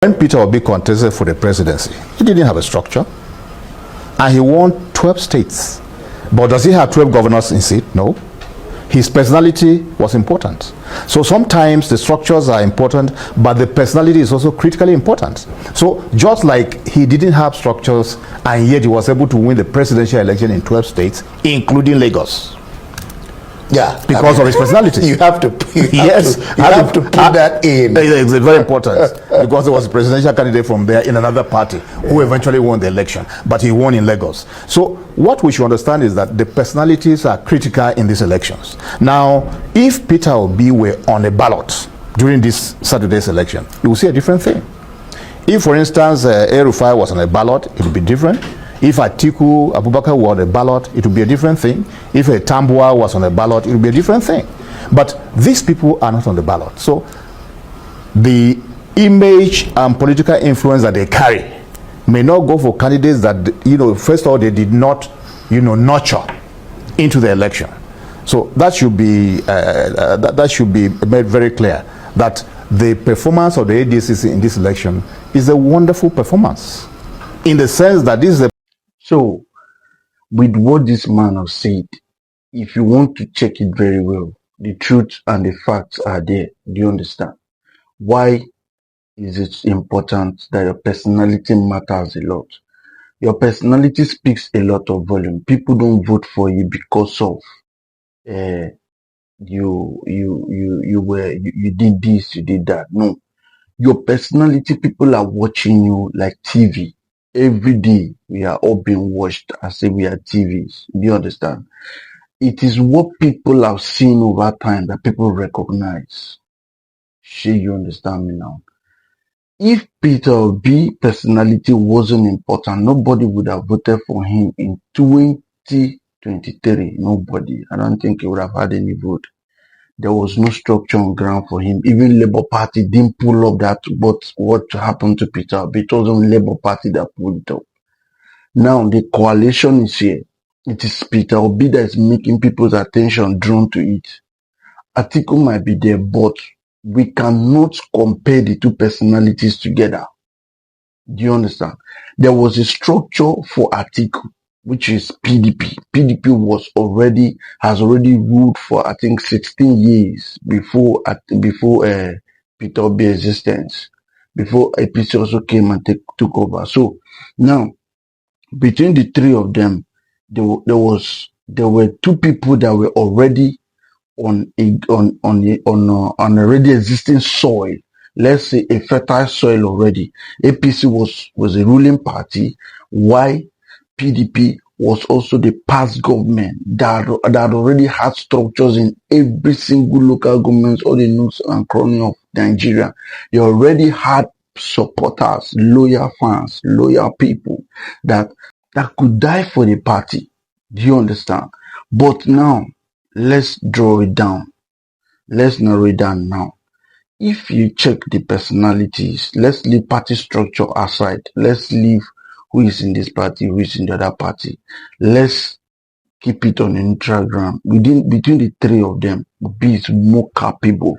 When Peter Obi contested for the presidency, he didn't have a structure, and he won 12 states. But does he have 12 governors in seat? No. His personality was important. So sometimes the structures are important, but the personality is also critically important. So just like he didn't have structures, and yet he was able to win the presidential election in 12 states, including Lagos. Yeah, because of his personality. You have to put that in. It's very important because he was a presidential candidate from there in another party who eventually won the election, but he won in Lagos. So what we should understand is that the personalities are critical in these elections. Now, if Peter Obi were on a ballot during this Saturday's election, you will see a different thing. If, for instance, El-Rufai was on a ballot, it would be different. If Atiku Abubakar were on a ballot, it would be a different thing. If a Tambua was on a ballot, it would be a different thing. But these people are not on the ballot. So the image and political influence that they carry may not go for candidates that, first of all, they did not, nurture into the election. So that should be made very clear that the performance of the ADCC in this election is a wonderful performance, in the sense that this is a. So, with what this man has said, if you want to check it very well, the truth and the facts are there. Do you understand? Why is it important that your personality matters a lot? Your personality speaks a lot of volume. People don't vote for you because of you did this, you did that. No. Your personality, people are watching you like TV. Every day we are all being watched as if we are TVs. Do you understand? It is what people have seen over time that people recognize. Sure, you understand me now? If Peter Obi personality wasn't important, nobody would have voted for him in 2023. Nobody. I don't think he would have had any vote. There was no structure on ground for him. Even Labour Party didn't pull up that. But what happened to Peter Obi? It wasn't Labour Party that pulled it up. Now the coalition is here. It is Peter Obi that is making people's attention drawn to it. Atiku might be there, but we cannot compare the two personalities together. Do you understand? There was a structure for Atiku, which is PDP. PDP has already ruled for, I think, 16 years before Peter Obi's existence, before APC also came and took over. So now, between the three of them, there were two people that were already on already existing soil. Let's say a fertile soil already. APC was a ruling party, while PDP was also the past government that already had structures in every single local government, all the nooks and crannies of Nigeria. They already had supporters, loyal fans, loyal people that could die for the party. Do you understand? But now, let's draw it down. Let's narrow it down now. If you check the personalities, let's leave party structure aside. Let's leave who is in this party, who is in the other party. Let's keep it on a neutral ground. Between the three of them, Obi is more capable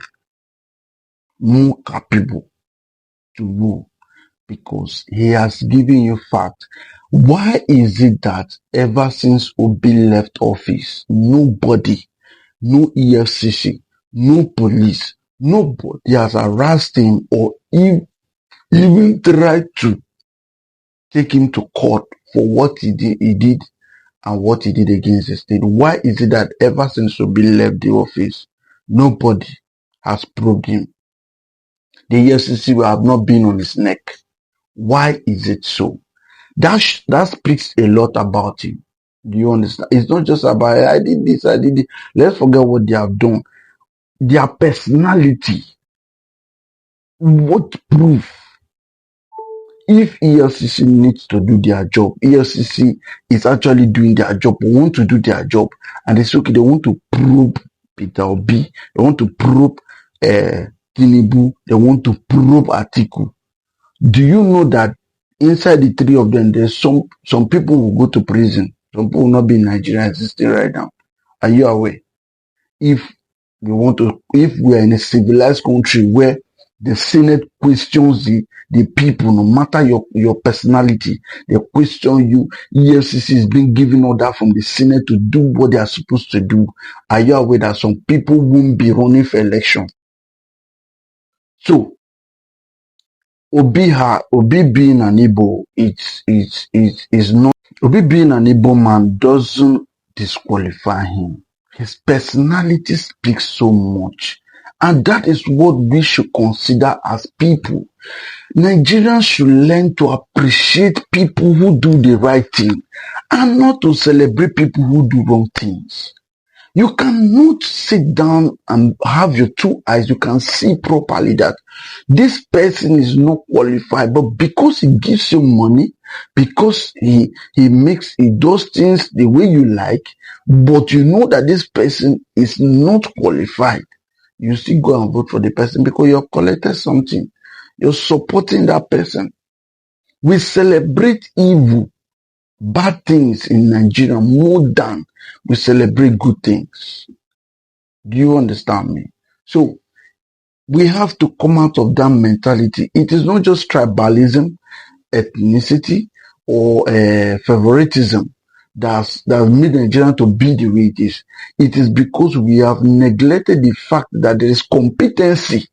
to know, because he has given you fact. Why is it that ever since Obi left office, nobody, no EFCC, no police, nobody has harassed him or even tried to take him to court for what he did and what he did against the state? Why is it that ever since Obi left the office, nobody has probed him? The EFCC will have not been on his neck. Why is it so? That speaks a lot about him. Do you understand? It's not just about, I did this, I did it. Let's forget what they have done. Their personality. What proof? If EFCC needs to do their job, EFCC is actually doing their job, want to do their job, and it's okay, they want to probe Peter Obi, they want to probe Tinubu, they want to probe Atiku. Do you know that inside the three of them, there's some people will go to prison, some people will not be in Nigeria existing right now? Are you aware? If we are in a civilized country where The Senate questions the people, no matter your personality. They question you. EFCC is being given order from the Senate to do what they are supposed to do. Are you aware that some people won't be running for election? So, Obi being an Igbo, it's not. Obi being an Igbo man doesn't disqualify him. His personality speaks so much. And that is what we should consider as people. Nigerians should learn to appreciate people who do the right thing and not to celebrate people who do wrong things. You cannot sit down and have your two eyes. You can see properly that this person is not qualified, but because he gives you money, because he does things the way you like, but you know that this person is not qualified, you still go and vote for the person because you have collected something. You're supporting that person. We celebrate evil, bad things in Nigeria more than we celebrate good things. Do you understand me? So we have to come out of that mentality. It is not just tribalism, ethnicity, or favoritism that's made Nigeria to be the way it is. It is because we have neglected the fact that there is competency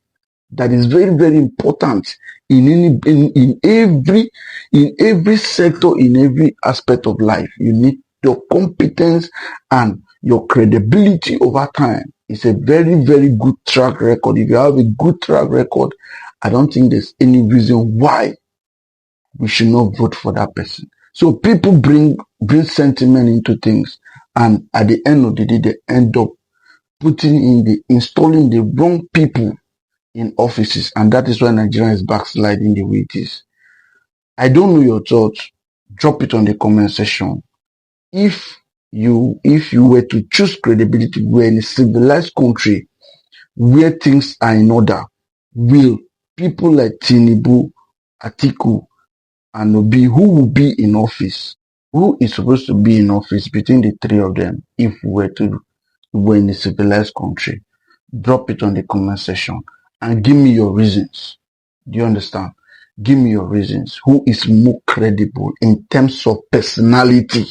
that is very, very important in every sector, in every aspect of life. You need your competence and your credibility over time. It's a very, very good track record. If you have a good track record, I don't think there's any reason why we should not vote for that person. So people bring sentiment into things, and at the end of the day, they end up installing the wrong people in offices, and that is why Nigeria is backsliding the way it is. I don't know your thoughts. Drop it on the comment section. If you were to choose credibility, we're in a civilized country where things are in order, will people like Tinubu, Atiku, and Obi, who will be in office, who is supposed to be in office between the three of them, if we were in a civilized country? Drop it on the comment section and give me your reasons. Do you understand? Give me your reasons. Who is more credible in terms of personality?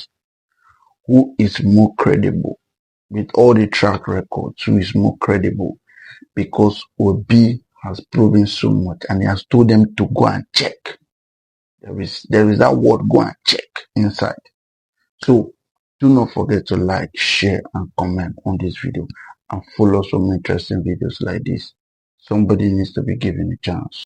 Who is more credible with all the track records? Who is more credible? Because Obi has proven so much, and he has told them to go and check. There is that word, go and check inside. So do not forget to like, share, and comment on this video, and follow some interesting videos like this. Somebody needs to be given a chance.